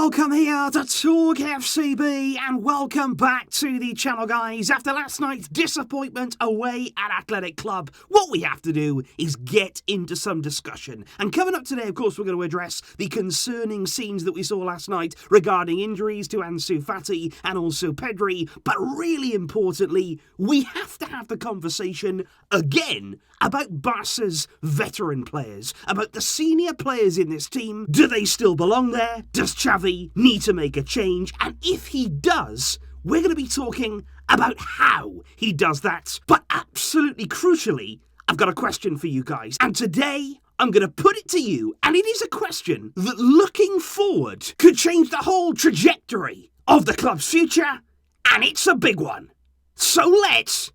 Welcome here to TalkFCB and welcome back to the channel, guys. After last night's disappointment away at Athletic Club, what we have to do is get into some discussion. And coming up today, of course, we're going to address the concerning scenes that we saw last night regarding injuries to Ansu, Fati and also Pedri. But really importantly, we have to have the conversation again about Barca's veteran players, about the senior players in this team. Do they still belong there? Does Xavi need to make a change? And if he does, we're going to be talking about how he does that. But absolutely crucially, I've got a question for you guys. And today, I'm going to put it to you, and it is a question that, looking forward, could change the whole trajectory of the club's future, and it's a big one. So let's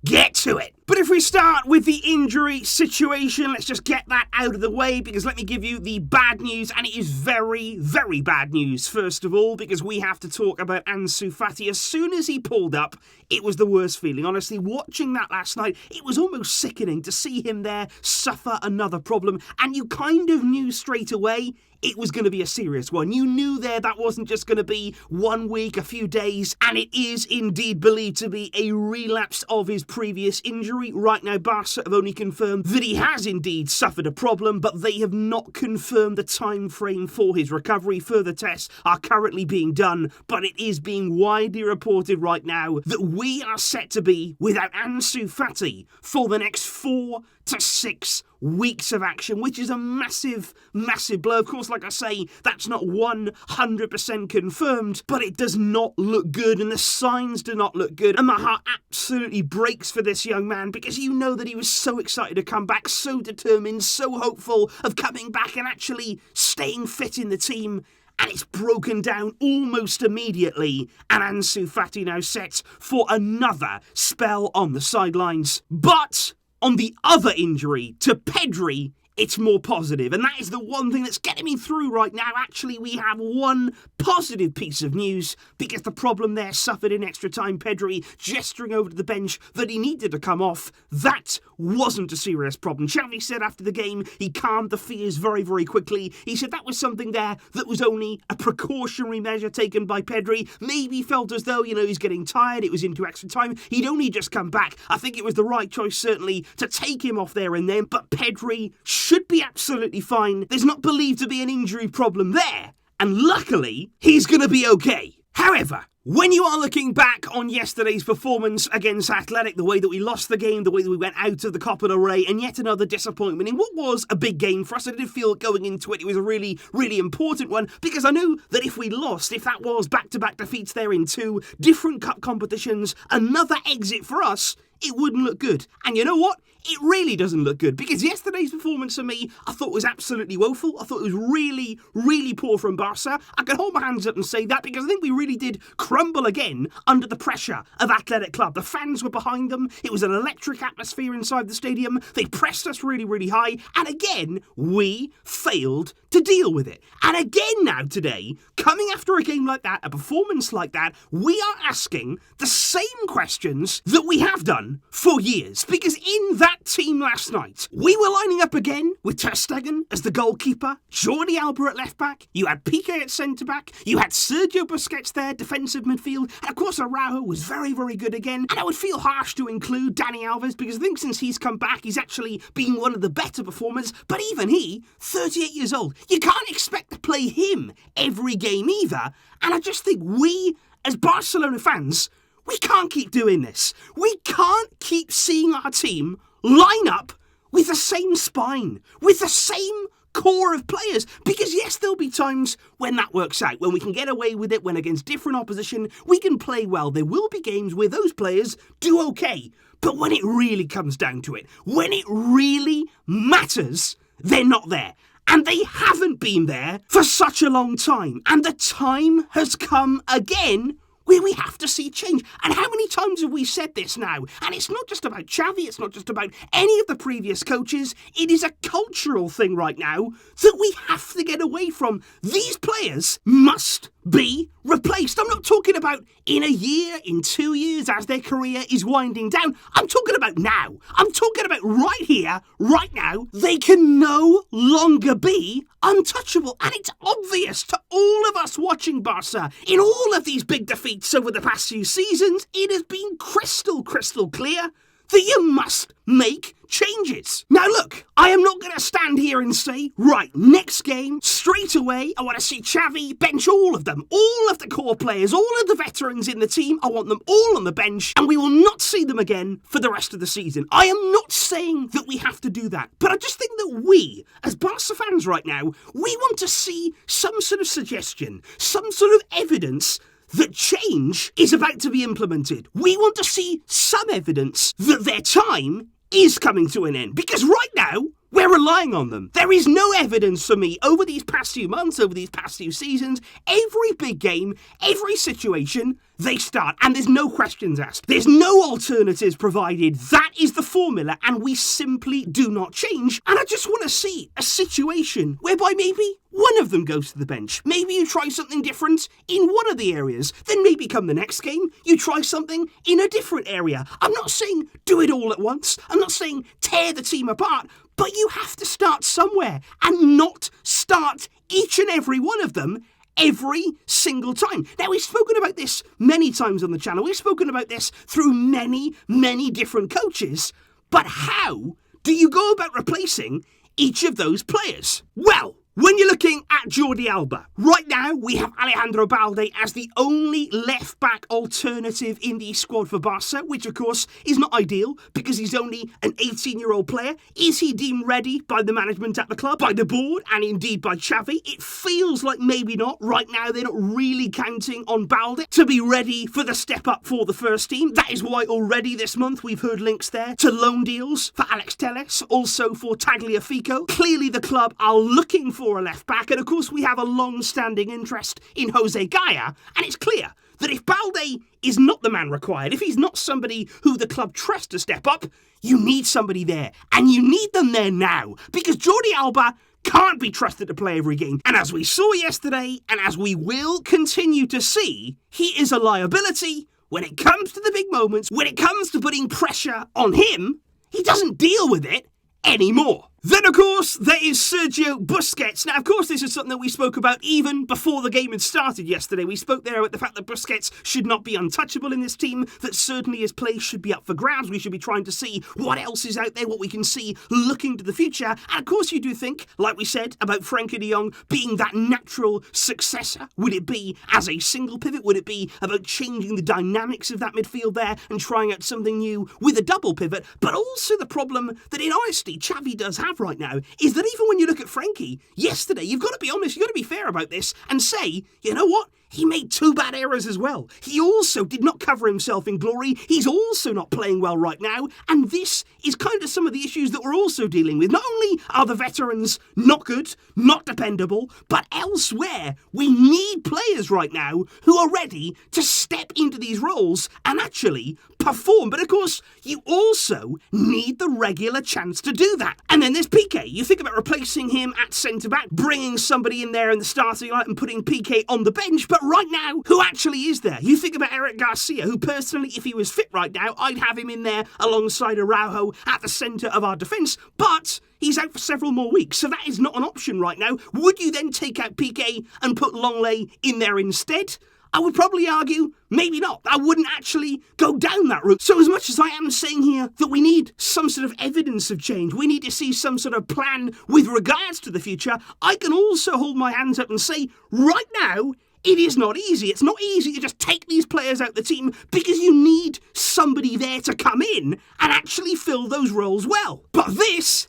get to it. But if we start with the injury situation, let's just get that out of the way, because let me give you the bad news, and it is very, very bad news, first of all, because we have to talk about Ansu Fati. As soon as he pulled up, it was the worst feeling. Honestly, watching that last night, it was almost sickening to see him there suffer another problem, and you kind of knew straight away it was going to be a serious one. You knew there that wasn't just going to be 1 week, a few days, and it is indeed believed to be a relapse of his previous injury. Right now, Barca have only confirmed that he has indeed suffered a problem, but they have not confirmed the time frame for his recovery. Further tests are currently being done, but it is being widely reported right now that we are set to be without Ansu Fati for the next 4 to 6 weeks of action, which is a massive, massive blow. Of course, like I say, that's not 100% confirmed, but it does not look good, and the signs do not look good. And my heart absolutely breaks for this young man, because you know that he was so excited to come back, so determined, so hopeful of coming back and actually staying fit in the team. And it's broken down almost immediately, and Ansu Fati now sets for another spell on the sidelines. But on the other injury to Pedri, it's more positive, and that is the one thing that's getting me through right now. Actually, we have one positive piece of news, because the problem there suffered in extra time. Pedri gesturing over to the bench that he needed to come off. That wasn't a serious problem. Xavi said after the game he calmed the fears very, very quickly. He said that was something there that was only a precautionary measure taken by Pedri. Maybe felt as though, he's getting tired. It was into extra time. He'd only just come back. I think it was the right choice, certainly, to take him off there and then. But Pedri should be absolutely fine. There's not believed to be an injury problem there, and luckily he's going to be okay. However, when you are looking back on yesterday's performance against Athletic, the way that we lost the game, the way that we went out of the Copa del Rey, and yet another disappointment in what was a big game for us, I did feel going into it was a really, really important one, because I knew that if we lost, if that was back-to-back defeats there in 2 different cup competitions, another exit for us, it wouldn't look good. And you know what? It really doesn't look good, because yesterday's performance for me, I thought was absolutely woeful. I thought it was really, really poor from Barca. I can hold my hands up and say that, because I think we really did crumble again under the pressure of Athletic Club. The fans were behind them. It was an electric atmosphere inside the stadium. They pressed us really, really high. And again, we failed to deal with it. And again now today, coming after a game like that, a performance like that, we are asking the same questions that we have done for years. Because in that team last night, we were lining up again with Ter Stegen as the goalkeeper, Jordi Alba at left back, you had Piqué at centre back, you had Sergio Busquets there, defensive midfield, and of course Araujo was very, very good again. And I would feel harsh to include Dani Alves, because I think since he's come back, he's actually been one of the better performers. But even he, 38 years old, you can't expect to play him every game either. And I just think we, as Barcelona fans, we can't keep doing this. We can't keep seeing our team line up with the same spine, with the same core of players. Because yes, there'll be times when that works out, when we can get away with it, when against different opposition we can play well. There will be games where those players do okay. But when it really comes down to it, when it really matters, they're not there. And they haven't been there for such a long time. And the time has come again where we have to see change. And how many times have we said this now? And it's not just about Xavi, it's not just about any of the previous coaches. It is a cultural thing right now that we have to get away from. These players must be replaced. I'm not talking about in a year, in 2 years, as their career is winding down. I'm talking about now. I'm talking about right here, right now. They can no longer be untouchable. And it's obvious to all of us watching Barca. In all of these big defeats over the past few seasons, it has been crystal clear that you must make changes. Now look, I am not going to stand here and say, right, next game, straight away, I want to see Xavi bench all of them, all of the core players, all of the veterans in the team, I want them all on the bench, and we will not see them again for the rest of the season. I am not saying that we have to do that, but I just think that we, as Barca fans right now, we want to see some sort of suggestion, some sort of evidence that change is about to be implemented. We want to see some evidence that their time is coming to an end. Because right now, we're relying on them. There is no evidence for me over these past few months, over these past few seasons. Every big game, every situation, they start. And there's no questions asked. There's no alternatives provided. That is the formula. And we simply do not change. And I just want to see a situation whereby maybe one of them goes to the bench. Maybe you try something different in one of the areas. Then maybe come the next game, you try something in a different area. I'm not saying do it all at once. I'm not saying tear the team apart. But you have to start somewhere and not start each and every one of them every single time. Now, we've spoken about this many times on the channel. We've spoken about this through many different coaches. But how do you go about replacing each of those players? Well, when you're looking at Jordi Alba, right now we have Alejandro Balde as the only left-back alternative in the squad for Barca, which of course is not ideal because he's only an 18-year-old player. Is he deemed ready by the management at the club, by the board, and indeed by Xavi? It feels like maybe not. Right now they're not really counting on Balde to be ready for the step up for the first team. That is why already this month we've heard links there to loan deals for Alex Telles, also for Tagliafico. Clearly the club are looking for a left back, and of course we have a long-standing interest in Jose Gaya, and it's clear that if Balde is not the man required, if he's not somebody who the club trusts to step up, you need somebody there, and you need them there now, because Jordi Alba can't be trusted to play every game, and as we saw yesterday, and as we will continue to see, he is a liability when it comes to the big moments, when it comes to putting pressure on him. He doesn't deal with it anymore. Then, of course, there is Sergio Busquets. Now, of course, this is something that we spoke about even before the game had started yesterday. We spoke there about the fact that Busquets should not be untouchable in this team, that certainly his place should be up for grabs. We should be trying to see what else is out there, what we can see looking to the future. And, of course, you do think, like we said, about Frenkie de Jong being that natural successor. Would it be as a single pivot? Would it be about changing the dynamics of that midfield there and trying out something new with a double pivot? But also the problem that, in honesty, Xavi does have right now is that even when you look at Frenkie yesterday, you've got to be honest, you've got to be fair about this and say, you know what? He made 2 bad errors as well. He also did not cover himself in glory. He's also not playing well right now. And this is kind of some of the issues that we're also dealing with. Not only are the veterans not good, not dependable, but elsewhere, we need players right now who are ready to step into these roles and actually perform. But of course, you also need the regular chance to do that. And then there's Piqué. You think about replacing him at centre-back, bringing somebody in there in the starting line and putting Piqué on the bench. But right now, who actually is there? You think about Eric Garcia, who personally, if he was fit right now, I'd have him in there alongside Araujo at the centre of our defence. But he's out for several more weeks, so that is not an option right now. Would you then take out Piqué and put Longley in there instead? I would probably argue, maybe not. I wouldn't actually go down that route. So as much as I am saying here that we need some sort of evidence of change, we need to see some sort of plan with regards to the future, I can also hold my hands up and say, right now, it is not easy. It's not easy to just take these players out the team because you need somebody there to come in and actually fill those roles well. But this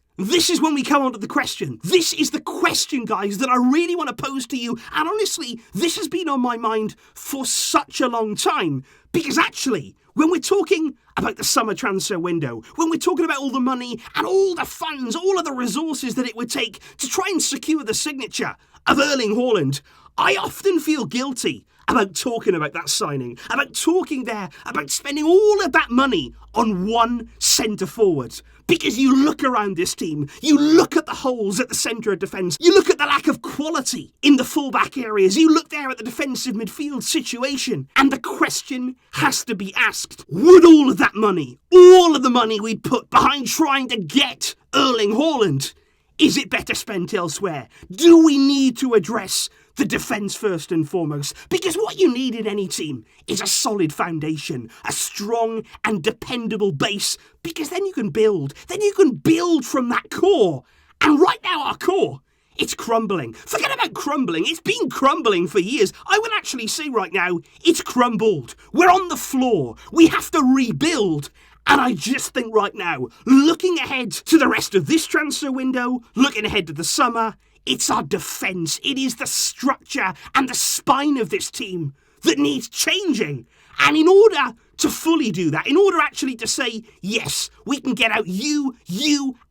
is when we come on to the question. This is the question, guys, that I really want to pose to you. And honestly, this has been on my mind for such a long time. Because actually, when we're talking about the summer transfer window, when we're talking about all the money and all the funds, all of the resources that it would take to try and secure the signature of Erling Haaland, I often feel guilty about talking about that signing, about talking there, about spending all of that money on one centre forward. Because you look around this team, you look at the holes at the centre of defence, you look at the lack of quality in the full-back areas, you look there at the defensive midfield situation, and the question has to be asked, would all of that money, all of the money we'd put behind trying to get Erling Haaland, is it better spent elsewhere? Do we need to address the defence first and foremost? Because what you need in any team is a solid foundation, a strong and dependable base, because then you can build. Then you can build from that core. And right now our core, it's crumbling. Forget about crumbling. It's been crumbling for years. I will actually say right now, it's crumbled. We're on the floor. We have to rebuild. And I just think right now, looking ahead to the rest of this transfer window, looking ahead to the summer, it's our defence. It is the structure and the spine of this team that needs changing. And in order to fully do that, in order actually to say, yes, we can get out you,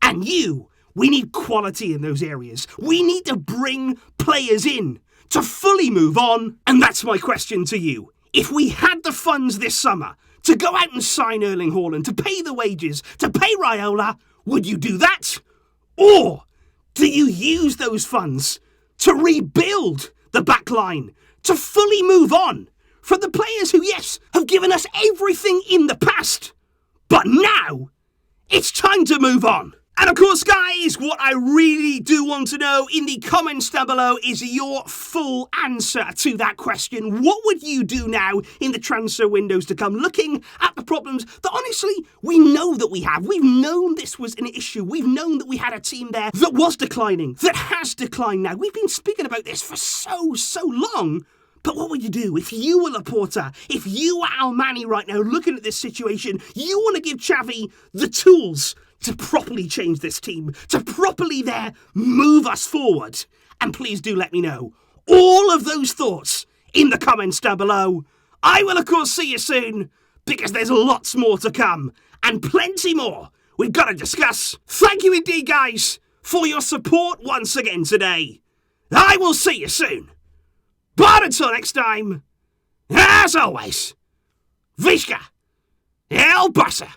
and you, we need quality in those areas. We need to bring players in to fully move on. And that's my question to you. If we had the funds this summer to go out and sign Erling Haaland, to pay the wages, to pay Raiola, would you do that? Or do you use those funds to rebuild the back line, to fully move on from the players who, yes, have given us everything in the past, but now it's time to move on? And of course, guys, what I really do want to know in the comments down below is your full answer to that question. What would you do now in the transfer windows to come, looking at the problems that honestly we know that we have? We've known this was an issue. We've known that we had a team there that was declining, that has declined now. We've been speaking about this for so long. But what would you do if you were Laporta, if you were Almani right now looking at this situation? You want to give Xavi the tools to properly change this team, to properly move us forward. And please do let me know all of those thoughts in the comments down below. I will of course see you soon, because there's lots more to come, and plenty more we've got to discuss. Thank you indeed, guys, for your support once again today. I will see you soon. But until next time, as always, Vizca El Barça.